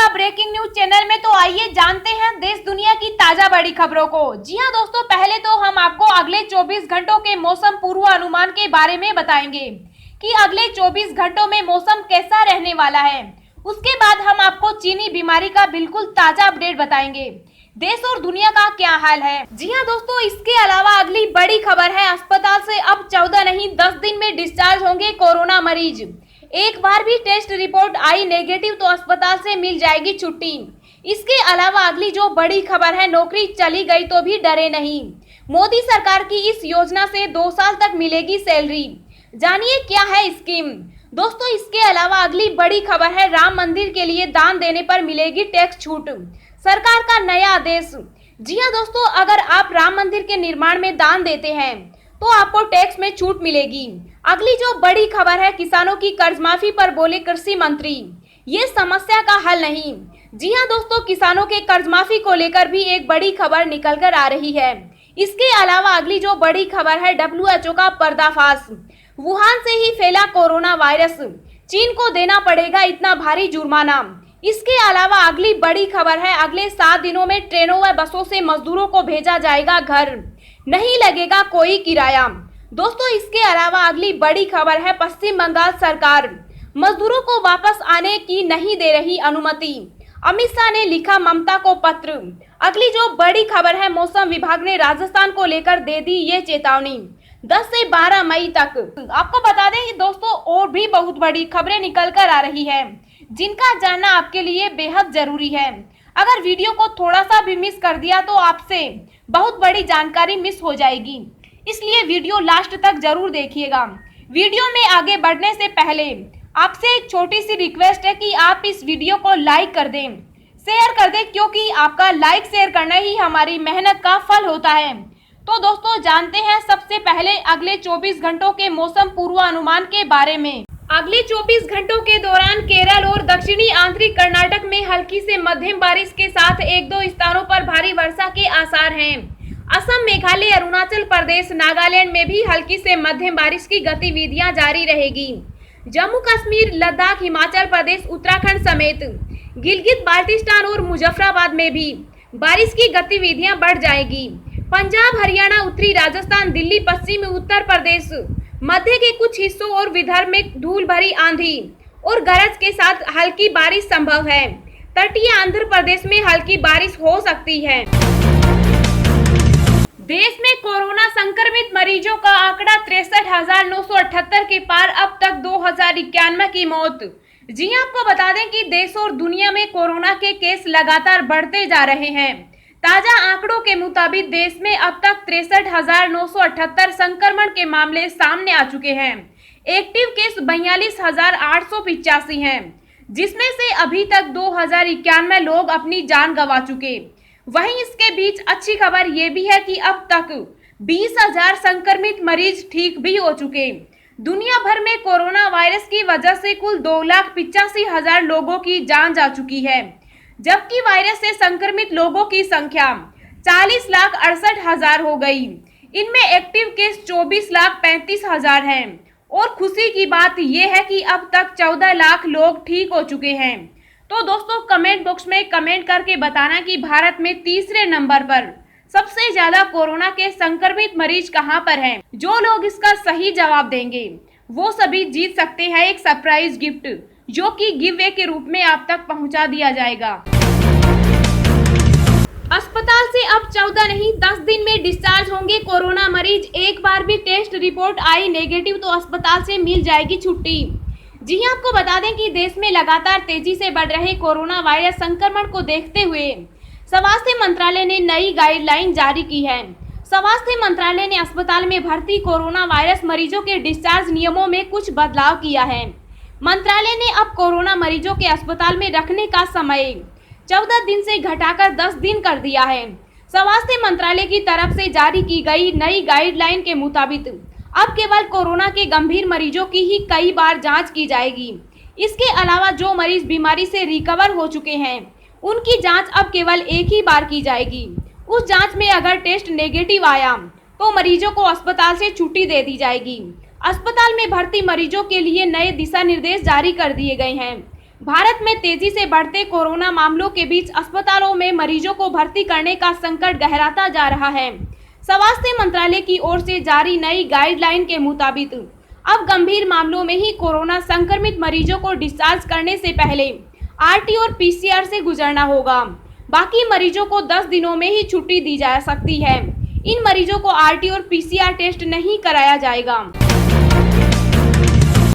India breaking news channel में। तो आइए जानते हैं देश दुनिया की ताजा बड़ी खबरों को। जी हां दोस्तों, पहले तो हम आपको अगले 24 घंटों के मौसम पूर्वानुमान के बारे में बताएंगे कि अगले 24 घंटों में मौसम कैसा रहने वाला है। उसके बाद हम आपको चीनी बीमारी का बिल्कुल ताजा अपडेट बताएंगे। देश और दुनिया का क्या हाल है। जी हां दोस्तों, इसके अलावा अगली बड़ी खबर है, अस्पताल से अब 14 नहीं 10 दिन में डिस्चार्ज होंगे कोरोना मरीज। एक बार भी टेस्ट रिपोर्ट आई नेगेटिव तो अस्पताल से मिल जाएगी छुट्टी। इसके अलावा अगली जो बड़ी खबर है, नौकरी चली गई तो भी डरे नहीं। मोदी सरकार की इस योजना से 2 साल तक मिलेगी सैलरी। जानिए क्या है स्कीम। दोस्तों, इसके अलावा अगली बड़ी खबर है, राम मंदिर के लिए दान देने पर मिलेगी टैक्स छूट। सरकार का नया आदेश। जी हां दोस्तों, अगर आप राम मंदिर के निर्माण में दान देते हैं तो आपको टैक्स में छूट मिलेगी। अगली जो बड़ी खबर है, किसानों की कर्ज माफी पर बोले कृषि मंत्री, ये समस्या का हल नहीं। जी हां दोस्तों, किसानों के कर्ज माफी को लेकर भी एक बड़ी खबर निकल कर आ रही है। इसके अलावा अगली जो बड़ी खबर है, WHO का पर्दाफाश। वुहान से ही फैला कोरोना वायरस, चीन को देना पड़ेगा इतना भारी जुर्माना। इसके अलावा अगली बड़ी खबर है, अगले 7 दिनों में ट्रेनों व बसों से मजदूरों को भेजा जाएगा घर, नहीं लगेगा कोई किराया। दोस्तों, इसके अलावा अगली बड़ी खबर है, पश्चिम बंगाल सरकार मजदूरों को वापस आने की नहीं दे रही अनुमति। अमित शाह ने लिखा ममता को पत्र। अगली जो बड़ी खबर है, मौसम विभाग ने राजस्थान को लेकर दे दी ये चेतावनी 10 से 12 मई तक। आपको बता दें कि दोस्तों और भी बहुत बड़ी खबरें निकल कर आ रही है, जिनका जानना आपके लिए बेहद जरूरी है। अगर वीडियो को थोड़ा सा भी मिस कर दिया तो आपसे बहुत बड़ी जानकारी मिस हो जाएगी, इसलिए वीडियो लास्ट तक जरूर देखिएगा। वीडियो में आगे बढ़ने से पहले आपसे एक छोटी सी रिक्वेस्ट है कि आप इस वीडियो को लाइक कर दें, शेयर कर दें, क्योंकि आपका लाइक शेयर करना ही हमारी मेहनत का फल होता है। तो दोस्तों, जानते हैं सबसे पहले अगले 24 घंटों के मौसम पूर्वानुमान के बारे में। अगले 24 घंटों के दौरान केरल और दक्षिणी आंतरिक कर्नाटक में हल्की से मध्यम बारिश के साथ 1-2 स्थानों पर भारी वर्षा के आसार हैं। असम, मेघालय, अरुणाचल प्रदेश, नागालैंड में भी हल्की से मध्यम बारिश की गतिविधियां जारी रहेगी। जम्मू कश्मीर, लद्दाख, हिमाचल प्रदेश, उत्तराखंड समेत गिलगित बाल्टिस्तान और मुजफ्फराबाद में भी बारिश की गतिविधियां बढ़ जाएगी। पंजाब, हरियाणा, उत्तरी राजस्थान, दिल्ली, पश्चिमी उत्तर प्रदेश, मध्य के कुछ हिस्सों और विदर्भ में धूल भरी आंधी और गरज के साथ हल्की बारिश संभव है। तटीय आंध्र प्रदेश में हल्की बारिश हो सकती है। देश में कोरोना संक्रमित मरीजों का आंकड़ा 63,978 के पार, अब तक 2091 की मौत। जी आपको बता दें कि देश और दुनिया में कोरोना के केस लगातार बढ़ते जा रहे हैं। ताजा आंकड़ों के मुताबिक देश में अब तक 63,978 संक्रमण के मामले सामने आ चुके हैं। एक्टिव केस 42,885 हैं, जिसमें से अभी तक 2,091 लोग अपनी जान गंवा चुके। वहीं इसके बीच अच्छी खबर ये भी है कि अब तक 20,000 संक्रमित मरीज ठीक भी हो चुके। दुनिया भर में कोरोना वायरस की वजह से कुल 2,85,000 लोगों की जान जा चुकी है, जबकि वायरस से संक्रमित लोगों की संख्या 40,68,000 हो गई। इनमें एक्टिव केस 24,35,000 हैं और खुशी की बात यह है कि अब तक 14 लाख लोग ठीक हो चुके हैं। तो दोस्तों, कमेंट बॉक्स में कमेंट करके बताना कि भारत में तीसरे नंबर पर सबसे ज्यादा कोरोना के संक्रमित मरीज कहां पर हैं। जो लोग इसका सही जवाब देंगे वो सभी जीत सकते हैं एक सरप्राइज गिफ्ट, जो कि गिव अवे के रूप में आप तक पहुंचा दिया जाएगा। अस्पताल से अब 14 नहीं 10 दिन में डिस्चार्ज होंगे कोरोना मरीज। एक बार भी टेस्ट रिपोर्ट आई नेगेटिव तो अस्पताल से मिल जाएगी छुट्टी। जी हां, आपको बता दें कि देश में लगातार तेजी से बढ़ रहे कोरोना वायरस संक्रमण को देखते हुए स्वास्थ्य मंत्रालय ने नई गाइडलाइन जारी की है। स्वास्थ्य मंत्रालय ने अस्पताल में भर्ती कोरोना वायरस मरीजों के डिस्चार्ज नियमों में कुछ बदलाव किया है। मंत्रालय ने अब कोरोना मरीजों के अस्पताल में रखने का समय 14 दिन से घटाकर 10 दिन कर दिया है। स्वास्थ्य मंत्रालय की तरफ से जारी की गई नई गाइडलाइन के मुताबिक अब केवल कोरोना के गंभीर मरीजों की ही कई बार जांच की जाएगी। इसके अलावा जो मरीज बीमारी से रिकवर हो चुके हैं उनकी जांच अब केवल एक ही बार की जाएगी। उस जांच में अगर टेस्ट नेगेटिव आया तो मरीजों को अस्पताल से छुट्टी दे दी जाएगी। अस्पताल में भर्ती मरीजों के लिए नए दिशा निर्देश जारी कर दिए गए हैं। भारत में तेजी से बढ़ते कोरोना मामलों के बीच अस्पतालों में मरीजों को भर्ती करने का संकट गहराता जा रहा है। स्वास्थ्य मंत्रालय की ओर से जारी नई गाइडलाइन के मुताबिक अब गंभीर मामलों में ही कोरोना संक्रमित मरीजों को डिस्चार्ज करने से पहले आरटी और पीसीआर से गुजरना होगा। बाकी मरीजों को 10 दिनों में ही छुट्टी दी जा सकती है। इन मरीजों को आरटी और पीसीआर टेस्ट नहीं कराया जाएगा।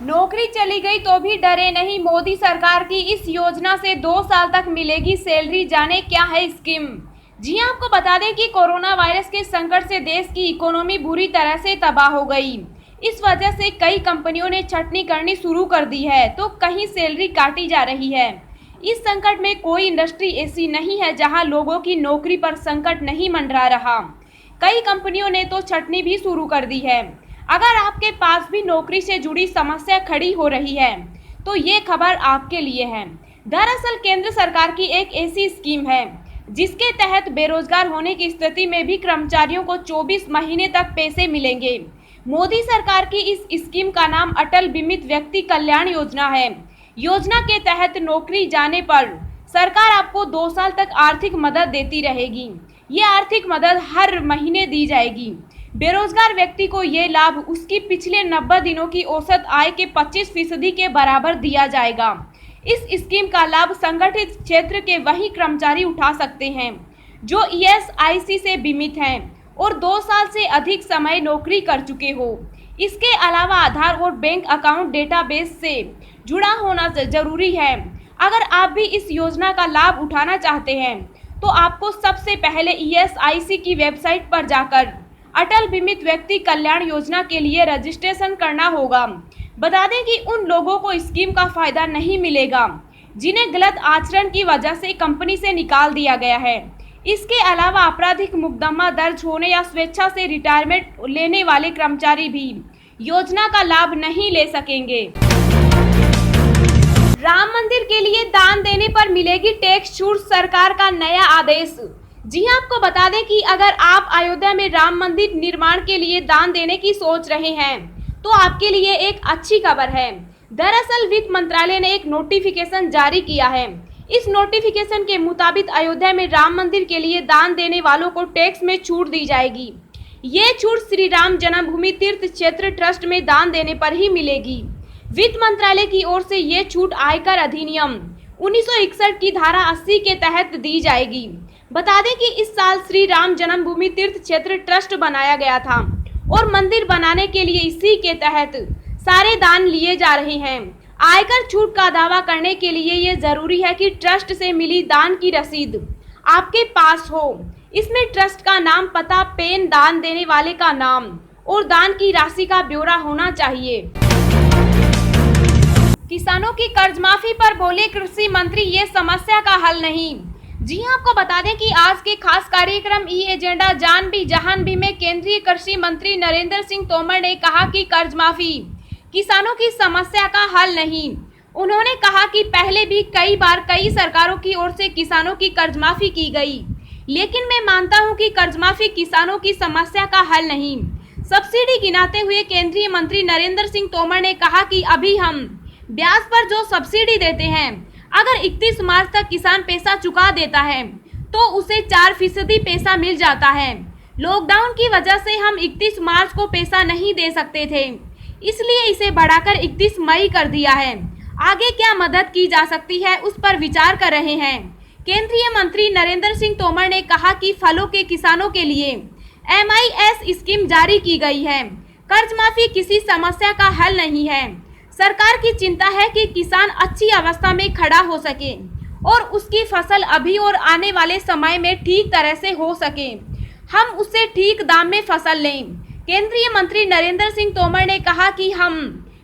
नौकरी चली गई तो भी डरे नहीं, मोदी सरकार की इस योजना से 2 साल तक मिलेगी सैलरी। जाने क्या है स्कीम। जी हां, आपको बता दें कि कोरोना वायरस के संकट से देश की इकोनॉमी बुरी तरह से तबाह हो गई। इस वजह से कई कंपनियों ने छटनी करनी शुरू कर दी है तो कहीं सैलरी काटी जा रही है। इस संकट में कोई इंडस्ट्री ऐसी नहीं है जहां लोगों की नौकरी पर संकट नहीं मंडरा रहा। कई कंपनियों ने तो छटनी भी शुरू कर दी है। अगर आपके पास भी नौकरी से जुड़ी समस्या खड़ी हो रही है तो ये खबर आपके लिए है। दरअसल केंद्र सरकार की एक ऐसी स्कीम है जिसके तहत बेरोजगार होने की स्थिति में भी कर्मचारियों को 24 महीने तक पैसे मिलेंगे। मोदी सरकार की इस स्कीम का नाम अटल बीमित व्यक्ति कल्याण योजना है। योजना के तहत नौकरी जाने पर सरकार आपको 2 साल तक आर्थिक मदद देती रहेगी। ये आर्थिक मदद हर महीने दी जाएगी। बेरोजगार व्यक्ति को ये लाभ उसकी पिछले 90 दिनों की औसत आय के 25% के बराबर दिया जाएगा। इस स्कीम का लाभ संगठित क्षेत्र के वही कर्मचारी उठा सकते हैं जो ईएसआईसी से बीमित हैं और 2 साल से अधिक समय नौकरी कर चुके हो। इसके अलावा आधार और बैंक अकाउंट डेटाबेस से जुड़ा होना जरूरी है। अगर आप भी इस योजना का लाभ उठाना चाहते हैं तो आपको सबसे पहले ईएसआईसी की वेबसाइट पर जाकर अटल बीमित व्यक्ति कल्याण योजना के लिए रजिस्ट्रेशन करना होगा। बता दें कि उन लोगों को स्कीम का फायदा नहीं मिलेगा जिन्हें गलत आचरण की वजह से कंपनी से निकाल दिया गया है। इसके अलावा आपराधिक मुकदमा दर्ज होने या स्वेच्छा से रिटायरमेंट लेने वाले कर्मचारी भी योजना का लाभ नहीं ले सकेंगे। राम मंदिर के लिए दान देने पर मिलेगी टैक्स छूट, सरकार का नया आदेश। जी हां, आपको बता दें कि अगर आप अयोध्या में राम मंदिर निर्माण के लिए दान देने की सोच रहे हैं तो आपके लिए एक अच्छी खबर है। दरअसल वित्त मंत्रालय ने एक नोटिफिकेशन जारी किया है। इस नोटिफिकेशन के मुताबिक अयोध्या में राम मंदिर के लिए दान देने वालों को टैक्स में छूट दी जाएगी। ये छूट श्री राम जन्मभूमि तीर्थ क्षेत्र ट्रस्ट में दान देने पर ही मिलेगी। वित्त मंत्रालय की ओर से ये छूट आयकर अधिनियम 1961 की धारा 80 के तहत दी जाएगी। बता दें कि इस साल श्री राम जन्मभूमि तीर्थ क्षेत्र ट्रस्ट बनाया गया था और मंदिर बनाने के लिए इसी के तहत सारे दान लिए जा रहे हैं। आयकर छूट का दावा करने के लिए ये जरूरी है कि ट्रस्ट से मिली दान की रसीद आपके पास हो। इसमें ट्रस्ट का नाम, पता, पेन, दान देने वाले का नाम और दान की राशि का ब्यौरा होना चाहिए। किसानों की कर्ज माफी पर बोले कृषि मंत्री, ये समस्या का हल नहीं। जी हां, आपको बता दें कि आज के खास कार्यक्रम ई एजेंडा जान भी जहान भी में केंद्रीय कृषि मंत्री नरेंद्र सिंह तोमर ने कहा कि कर्ज माफी किसानों की समस्या का हल नहीं। उन्होंने कहा कि पहले भी कई बार कई सरकारों की ओर से किसानों की कर्ज माफी की गई, लेकिन मैं मानता हूं कि कर्ज माफी किसानों की समस्या का हल नहीं। सब्सिडी गिनाते हुए केंद्रीय मंत्री नरेंद्र सिंह तोमर ने कहा कि अभी हम ब्याज पर जो सब्सिडी देते हैं, अगर 31 मार्च तक किसान पैसा चुका देता है तो उसे 4% पैसा मिल जाता है। लॉकडाउन की वजह से हम 31 मार्च को पैसा नहीं दे सकते थे, इसलिए इसे बढ़ाकर 31 मई कर दिया है। आगे क्या मदद की जा सकती है उस पर विचार कर रहे हैं। केंद्रीय मंत्री नरेंद्र सिंह तोमर ने कहा कि फलों के किसानों के लिए MIS स्कीम जारी की गई है। कर्ज माफी किसी समस्या का हल नहीं है। सरकार की चिंता है कि किसान अच्छी अवस्था में खड़ा हो सके और उसकी फसल अभी और आने वाले समय में ठीक तरह से हो सके, हम उससे ठीक दाम में फसल लें। केंद्रीय मंत्री नरेंद्र सिंह तोमर ने कहा कि हम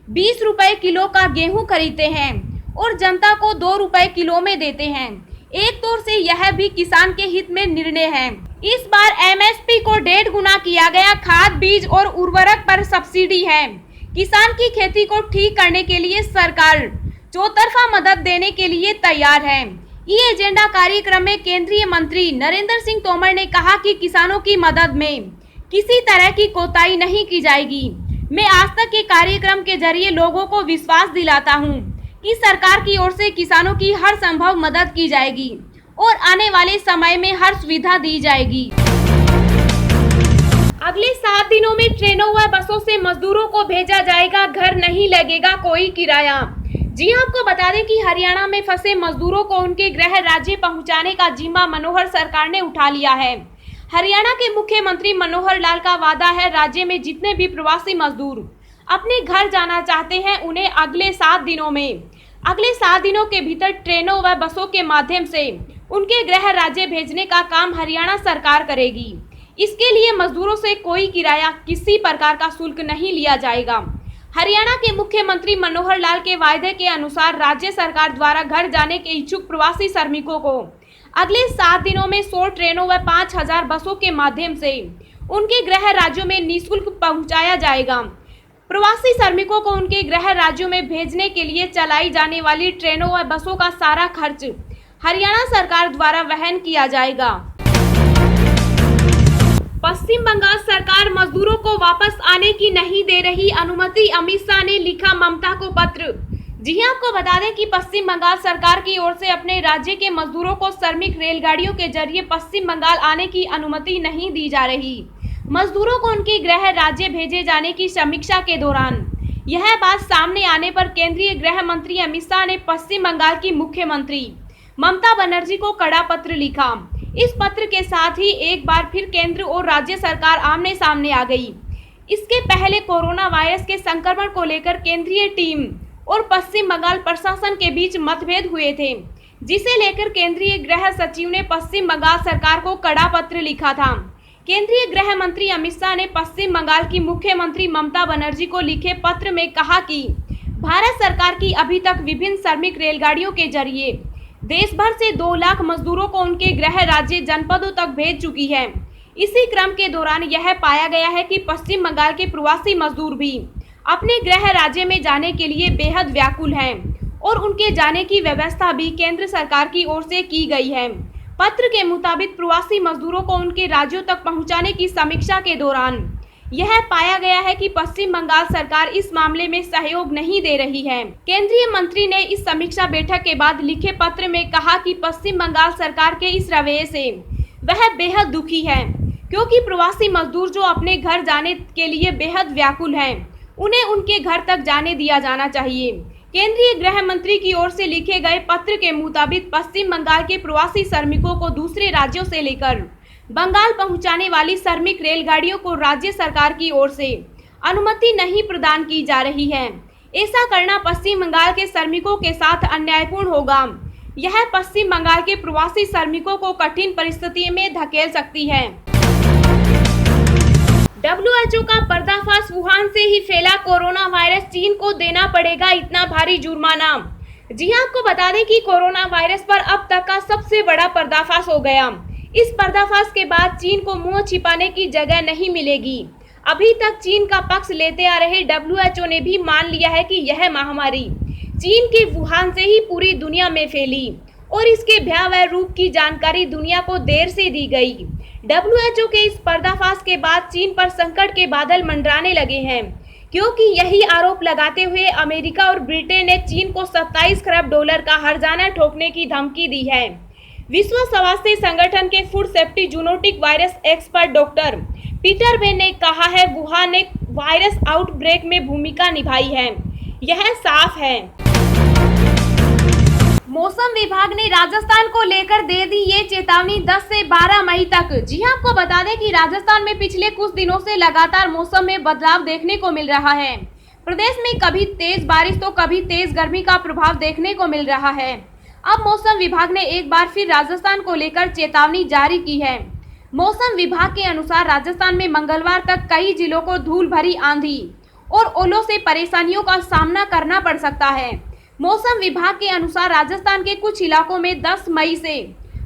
20 रुपए किलो का गेहूं खरीदते हैं और जनता को 2 रुपए किलो में देते हैं। एक तौर से यह भी किसान के हित में निर्णय है। इस बार MSP को 1.5 गुना किया गया। खाद, बीज और उर्वरक पर सब्सिडी है। किसान की खेती को ठीक करने के लिए सरकार चौतरफा मदद देने के लिए तैयार है। ई एजेंडा कार्यक्रम में केंद्रीय मंत्री नरेंद्र सिंह तोमर ने कहा कि किसानों की मदद में किसी तरह की कोताही नहीं की जाएगी। मैं आज तक के कार्यक्रम के जरिए लोगों को विश्वास दिलाता हूं कि सरकार की ओर से किसानों की हर संभव मदद की जाएगी और आने वाले समय में हर सुविधा दी जाएगी। अगले 7 दिनों में ट्रेनों व बसों से मजदूरों को भेजा जाएगा, घर नहीं लगेगा कोई किराया। जी आपको बता दें कि हरियाणा में फंसे मजदूरों को उनके गृह राज्य पहुंचाने का जिम्मा मनोहर सरकार ने उठा लिया है। हरियाणा के मुख्यमंत्री मनोहर लाल का वादा है, राज्य में जितने भी प्रवासी मजदूर अपने घर जाना चाहते हैं उन्हें अगले 7 दिनों के भीतर ट्रेनों व बसों के माध्यम से उनके गृह राज्य भेजने का काम हरियाणा सरकार करेगी। इसके लिए मजदूरों से कोई किराया, किसी प्रकार का शुल्क नहीं लिया जाएगा। हरियाणा के मुख्यमंत्री मनोहर लाल के वायदे के अनुसार राज्य सरकार द्वारा घर जाने के इच्छुक प्रवासी श्रमिकों को अगले 7 दिनों में 100 ट्रेनों व 5000 बसों के माध्यम से उनके गृह राज्यों में निःशुल्क पहुंचाया जाएगा। प्रवासी श्रमिकों को उनके गृह राज्यों में भेजने के लिए चलाई जाने वाली ट्रेनों व बसों का सारा खर्च हरियाणा सरकार द्वारा वहन किया जाएगा। पश्चिम बंगाल सरकार मजदूरों को वापस आने की नहीं दे रही अनुमति, अमित शाह ने लिखा ममता को पत्र। जी हां, आपको बता दें कि पश्चिम बंगाल सरकार की ओर से अपने राज्य के मजदूरों को श्रमिक रेलगाड़ियों के जरिए पश्चिम बंगाल आने की अनुमति नहीं दी जा रही। मजदूरों को उनके गृह राज्य भेजे जाने की समीक्षा के दौरान यह बात सामने आने पर केंद्रीय गृह मंत्री अमित शाह ने पश्चिम बंगाल की मुख्यमंत्री ममता बनर्जी को कड़ा पत्र लिखा। इस पत्र के साथ ही एक बार फिर केंद्र और राज्य सरकार आमने सामने आ गई। इसके पहले कोरोना वायरस के संक्रमण को लेकर केंद्रीय टीम और पश्चिम बंगाल प्रशासन के बीच मतभेद हुए थे, जिसे लेकर केंद्रीय गृह सचिव ने पश्चिम बंगाल सरकार को कड़ा पत्र लिखा था। केंद्रीय गृह मंत्री अमित शाह ने पश्चिम बंगाल की मुख्यमंत्री ममता बनर्जी को लिखे पत्र में कहा कि भारत सरकार की अभी तक विभिन्न श्रमिक रेलगाड़ियों के जरिए देश भर से 2 लाख मजदूरों को उनके गृह राज्य जनपदों तक भेज चुकी है। इसी क्रम के दौरान यह पाया गया है कि पश्चिम बंगाल के प्रवासी मजदूर भी अपने गृह राज्य में जाने के लिए बेहद व्याकुल हैं और उनके जाने की व्यवस्था भी केंद्र सरकार की ओर से की गई है। पत्र के मुताबिक प्रवासी मजदूरों को उनके राज्यों तक पहुंचाने की समीक्षा के दौरान यह पाया गया है कि पश्चिम बंगाल सरकार इस मामले में सहयोग नहीं दे रही है। केंद्रीय मंत्री ने इस समीक्षा बैठक के बाद लिखे पत्र में कहा कि पश्चिम बंगाल सरकार के इस रवैये से वह बेहद दुखी है, क्योंकि प्रवासी मजदूर जो अपने घर जाने के लिए बेहद व्याकुल हैं, उन्हें उनके घर तक जाने दिया जाना चाहिए। केंद्रीय गृह मंत्री की ओर से लिखे गए पत्र के मुताबिक पश्चिम बंगाल के प्रवासी श्रमिकों को दूसरे राज्यों से लेकर बंगाल पहुंचाने वाली श्रमिक रेलगाड़ियों को राज्य सरकार की ओर से अनुमति नहीं प्रदान की जा रही है। ऐसा करना पश्चिम बंगाल के श्रमिकों के साथ अन्यायपूर्ण होगा। यह पश्चिम बंगाल के प्रवासी श्रमिकों को कठिन परिस्थिति में धकेल सकती है। WHO का पर्दाफाश, वुहान से ही फैला कोरोना वायरस, चीन को देना पड़ेगा इतना भारी जुर्माना। जी हां, आपको बता दें कि कोरोना वायरस पर अब तक का सबसे बड़ा पर्दाफाश हो गया। इस पर्दाफाश के बाद चीन को मुंह छिपाने की जगह नहीं मिलेगी। अभी तक चीन का पक्ष लेते आ रहे WHO ने भी मान लिया है कि यह महामारी चीन के वुहान से ही पूरी दुनिया में फैली और इसके भयावह रूप की जानकारी दुनिया को देर से दी गई। WHO के इस पर्दाफाश के बाद चीन पर संकट के बादल मंडराने लगे हैं, क्योंकि यही आरोप लगाते हुए अमेरिका और ब्रिटेन ने चीन को 27 खरब डॉलर का हर्जाना ठोकने की धमकी दी है। विश्व स्वास्थ्य संगठन के food safety zoonotic virus expert doctor Peter Ben ने कहा है, वुहान ने वायरस आउटब्रेक में भूमिका निभाई है, यह साफ है। मौसम विभाग ने राजस्थान को लेकर दे दी ये चेतावनी 10 से 12 मई तक। जी हां, आपको बता दें कि राजस्थान में पिछले कुछ दिनों से लगातार मौसम में बदलाव देखने को मिल रहा है। प्रदेश में कभी तेज बारिश तो कभी तेज गर्मी का प्रभाव देखने को मिल रहा है। अब मौसम विभाग ने एक बार फिर राजस्थान को लेकर चेतावनी जारी की है। मौसम विभाग के अनुसार राजस्थान में मंगलवार तक कई जिलों को धूल भरी आंधी और ओलों से परेशानियों का सामना करना पड़ सकता है। मौसम विभाग के अनुसार राजस्थान के कुछ इलाकों में 10 मई से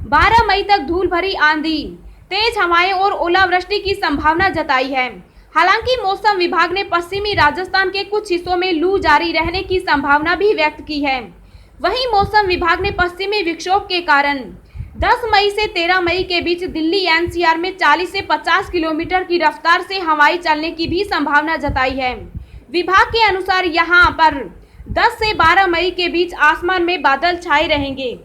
12 मई तक धूल भरी आंधी, तेज हवाएं और ओलावृष्टि की संभावना जताई है। हालांकि मौसम विभाग ने पश्चिमी राजस्थान के कुछ हिस्सों में लू जारी रहने की संभावना भी व्यक्त की है। वहीं मौसम विभाग ने पश्चिमी विक्षोभ के कारण 10 मई से 13 मई के बीच दिल्ली NCR में 40 से 50 किलोमीटर की रफ्तार से हवाएं चलने की भी संभावना जताई है। विभाग के अनुसार यहां पर 10 से 12 मई के बीच आसमान में बादल छाए रहेंगे।